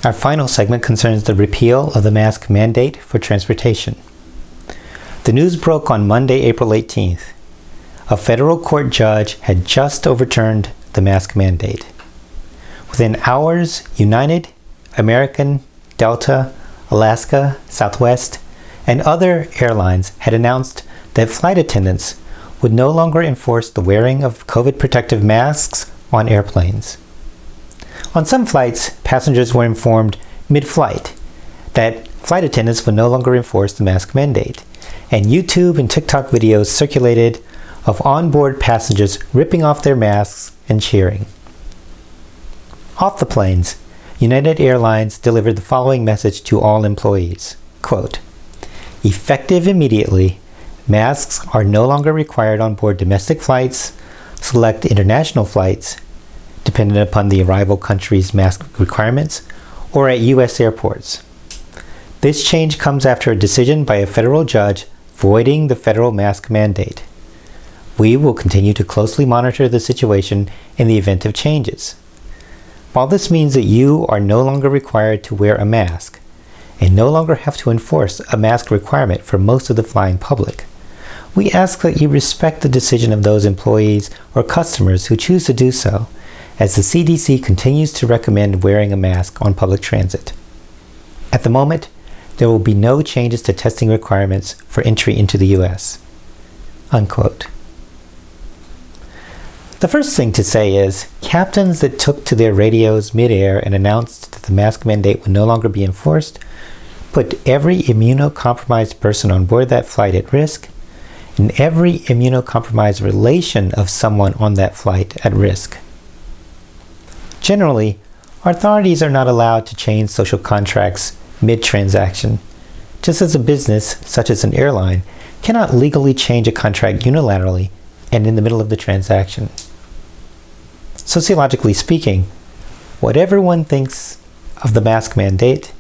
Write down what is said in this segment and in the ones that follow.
Our final segment concerns the repeal of the mask mandate for transportation. The news broke on Monday, April 18th. A federal court judge had just overturned the mask mandate. Within hours, United, American, Delta, Alaska, Southwest, and other airlines had announced that flight attendants would no longer enforce the wearing of COVID protective masks on airplanes. On some flights, passengers were informed mid-flight that flight attendants would no longer enforce the mask mandate, and YouTube and TikTok videos circulated of onboard passengers ripping off their masks and cheering. Off the planes, United Airlines delivered the following message to all employees, quote, "Effective immediately, masks are no longer required on board domestic flights, select international flights, dependent upon the arrival country's mask requirements, or at U.S. airports. This change comes after a decision by a federal judge voiding the federal mask mandate. We will continue to closely monitor the situation in the event of changes. While this means that you are no longer required to wear a mask and no longer have to enforce a mask requirement for most of the flying public, we ask that you respect the decision of those employees or customers who choose to do so, as the CDC continues to recommend wearing a mask on public transit. At the moment, there will be no changes to testing requirements for entry into the U.S." Unquote. The first thing to say is, captains that took to their radios mid-air and announced that the mask mandate would no longer be enforced put every immunocompromised person on board that flight at risk, and every immunocompromised relation of someone on that flight at risk. Generally, authorities are not allowed to change social contracts mid-transaction, just as a business, such as an airline, cannot legally change a contract unilaterally and in the middle of the transaction. Sociologically speaking, whatever one thinks of the mask mandate,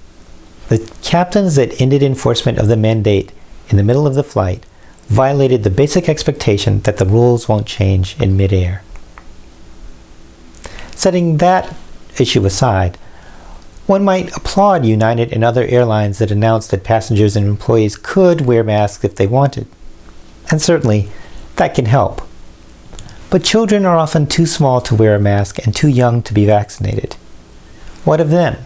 the captains that ended enforcement of the mandate in the middle of the flight violated the basic expectation that the rules won't change in mid-air. Setting that issue aside, one might applaud United and other airlines that announced that passengers and employees could wear masks if they wanted. And certainly, that can help. But children are often too small to wear a mask and too young to be vaccinated. What of them?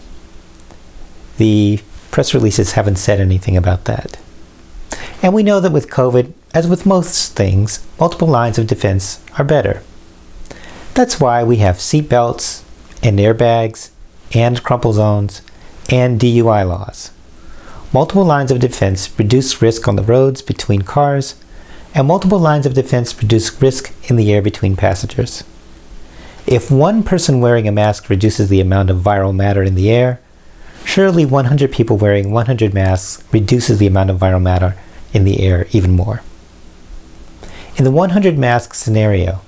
The press releases haven't said anything about that. And we know that with COVID, as with most things, multiple lines of defense are better. That's why we have seatbelts and airbags and crumple zones and DUI laws. Multiple lines of defense reduce risk on the roads between cars, and multiple lines of defense reduce risk in the air between passengers. If one person wearing a mask reduces the amount of viral matter in the air, surely 100 people wearing 100 masks reduces the amount of viral matter in the air even more. In the 100 mask scenario,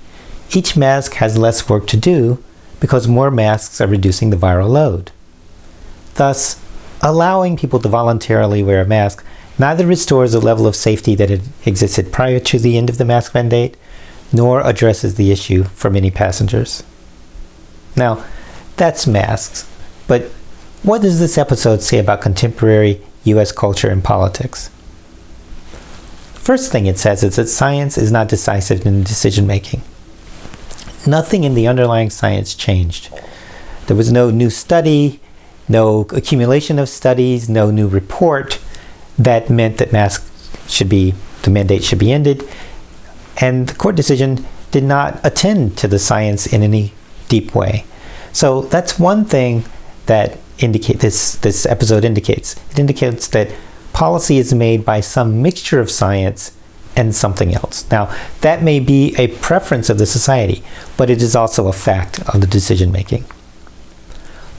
each mask has less work to do because more masks are reducing the viral load. Thus, allowing people to voluntarily wear a mask neither restores the level of safety that had existed prior to the end of the mask mandate, nor addresses the issue for many passengers. Now, that's masks, but what does this episode say about contemporary U.S. culture and politics? First thing it says is that science is not decisive in decision-making. Nothing in the underlying science changed. There was no new study, no accumulation of studies, no new report that meant that the mandate should be ended, and the court decision did not attend to the science in any deep way. So that's one thing that this episode indicates. It indicates that policy is made by some mixture of science and something else. Now, that may be a preference of the society, but it is also a fact of the decision making.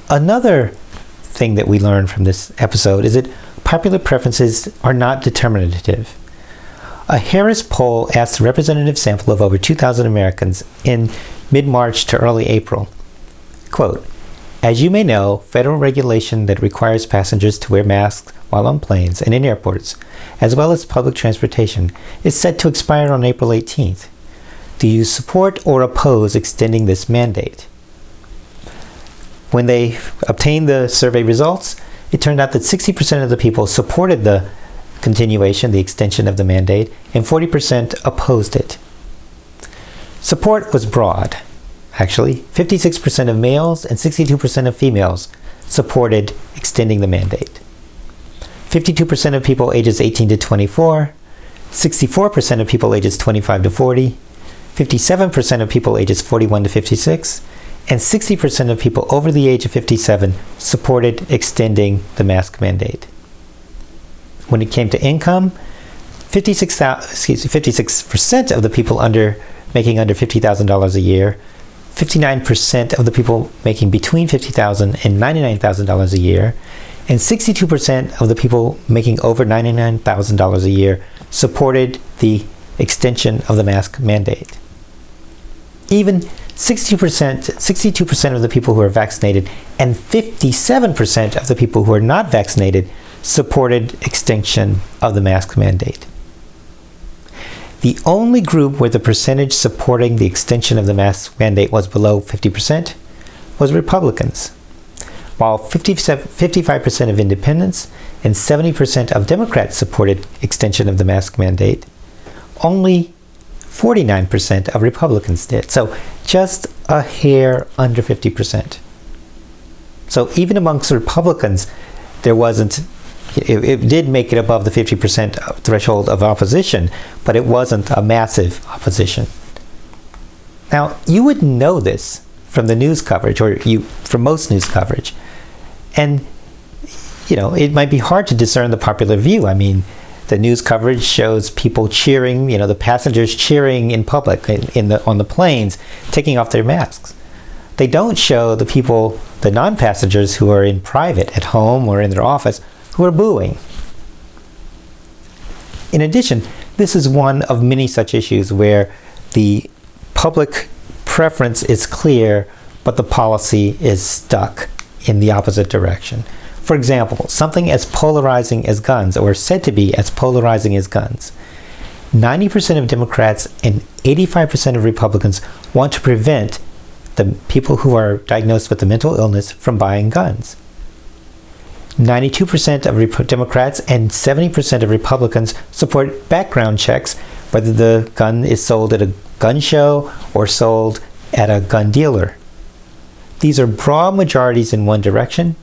Another thing that we learned from this episode is that popular preferences are not determinative. A Harris poll asked a representative sample of over 2,000 Americans in mid-March to early April. Quote, "As you may know, federal regulation that requires passengers to wear masks while on planes and in airports, as well as public transportation, is set to expire on April 18th. Do you support or oppose extending this mandate?" When they obtained the survey results, it turned out that 60% of the people supported the continuation, the extension of the mandate, and 40% opposed it. Support was broad, actually. 56% of males and 62% of females supported extending the mandate. 52% of people ages 18 to 24, 64% of people ages 25 to 40, 57% of people ages 41 to 56, and 60% of people over the age of 57 supported extending the mask mandate. When it came to income, 56% of the people making under $50,000 a year, 59% of the people making between $50,000 and $99,000 a year, and 62% of the people making over $99,000 a year supported the extension of the mask mandate. Even 62% of the people who are vaccinated and 57% of the people who are not vaccinated supported extension of the mask mandate. The only group where the percentage supporting the extension of the mask mandate was below 50% was Republicans. While 55% of independents and 70% of Democrats supported extension of the mask mandate, only 49% of Republicans did. So just a hair under 50%. So even amongst Republicans, there wasn't, it did make it above the 50% threshold of opposition, but it wasn't a massive opposition. Now, you would know this from the news coverage, or from most news coverage. And, it might be hard to discern the popular view. I mean, the news coverage shows people cheering, the passengers cheering in public on the planes, taking off their masks. They don't show the people, the non-passengers who are in private, at home or in their office, who are booing. In addition, this is one of many such issues where the public preference is clear, but the policy is stuck in the opposite direction. For example, something as polarizing as guns, or said to be as polarizing as guns. 90% of Democrats and 85% of Republicans want to prevent the people who are diagnosed with a mental illness from buying guns. 92% of Democrats and 70% of Republicans support background checks, whether the gun is sold at a gun show or sold at a gun dealer. These are broad majorities in one direction,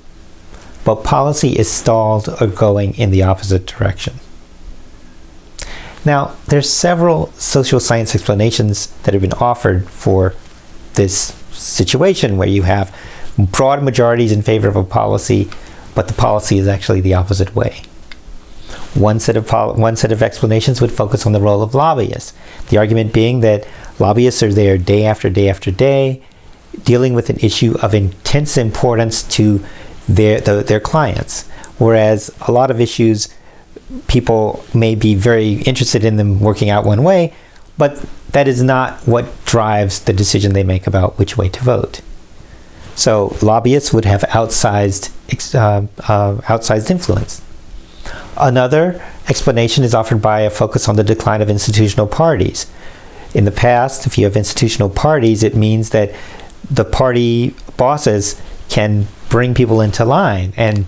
but policy is stalled or going in the opposite direction. Now, there's several social science explanations that have been offered for this situation where you have broad majorities in favor of a policy, but the policy is actually the opposite way. One set of explanations would focus on the role of lobbyists. The argument being that lobbyists are there day after day after day, dealing with an issue of intense importance to their clients, whereas a lot of issues people may be very interested in them working out one way, but that is not what drives the decision they make about which way to vote. So lobbyists would have outsized influence. Another explanation is offered by a focus on the decline of institutional parties. In the past, if you have institutional parties, it means that the party bosses can bring people into line and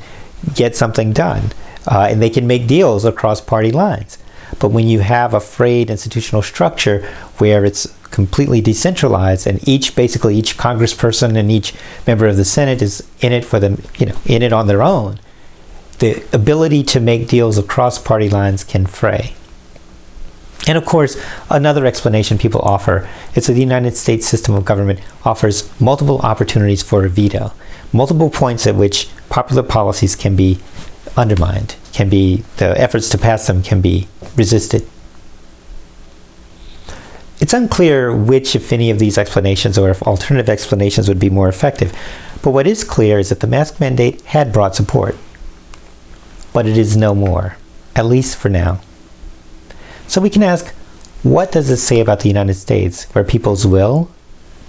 get something done. And they can make deals across party lines. But when you have a frayed institutional structure where it's completely decentralized and each congressperson and each member of the Senate is in it in it on their own, the ability to make deals across party lines can fray. And of course, another explanation people offer is that the United States system of government offers multiple opportunities for a veto, multiple points at which popular policies can be undermined, the efforts to pass them can be resisted. It's unclear which, if any, of these explanations or if alternative explanations would be more effective, but what is clear is that the mask mandate had broad support. But it is no more, at least for now. So we can ask, what does this say about the United States, where people's will,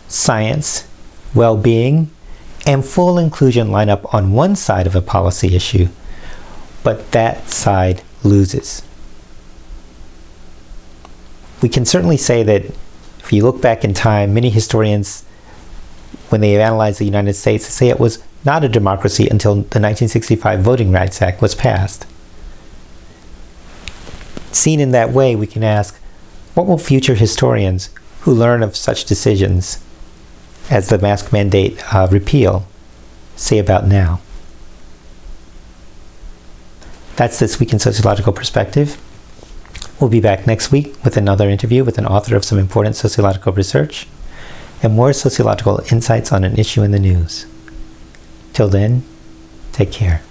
science, well-being, and full inclusion line up on one side of a policy issue, but that side loses? We can certainly say that if you look back in time, many historians when they analyzed the United States, to say it was not a democracy until the 1965 Voting Rights Act was passed. Seen in that way, we can ask, what will future historians who learn of such decisions as the mask mandate repeal say about now? That's This Week in Sociological Perspective. We'll be back next week with another interview with an author of some important sociological research and more sociological insights on an issue in the news. Till then, take care.